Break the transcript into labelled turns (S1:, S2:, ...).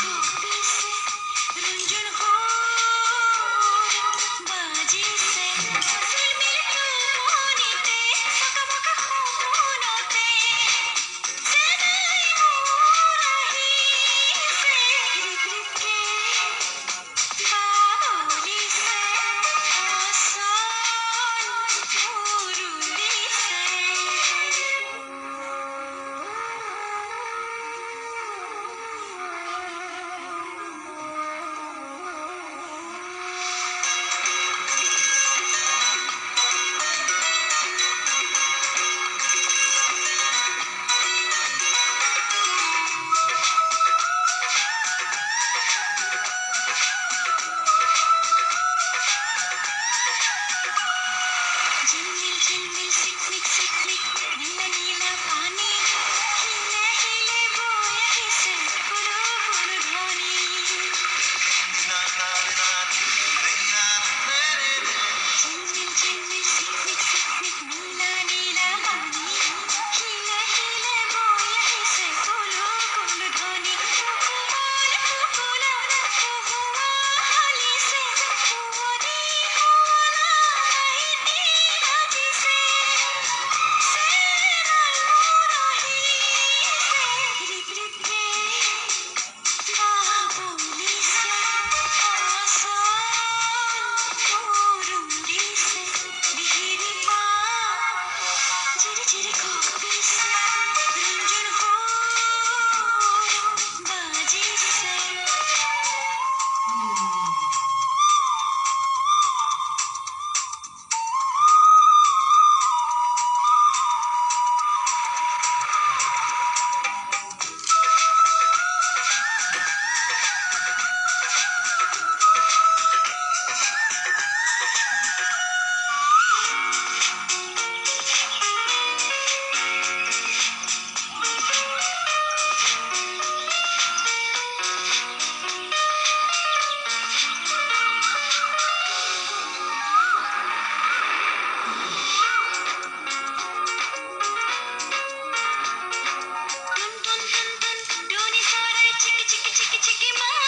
S1: copy से रंजन हो बाजी से दिल मिल मोनीते सका हो मोनोते से नहीं हो रही से रिप के बाबोली से आसान मुरुली से झिलमिल झिलमिल सिकमिक सिकमिक नीला नीला पानी हिले हिले वो यहीं से बुलबुल ध्वनि झिलमिल झिलमिल सिकमिक सिकमिक नीला नीला पानी हिले हिले वो यहीं से बुलबुल ध्वनि फूल फूला हुआ हाली से हुआनी होला वही बाजी से रिप रिप के बाबोली से आसान मुरुली से बिखरी पा झिरी झिरी कॉपी से रंजन हो बाजी से टन टन टन टन डोनी सारे चिकी चिकी चिकी चिकी माँ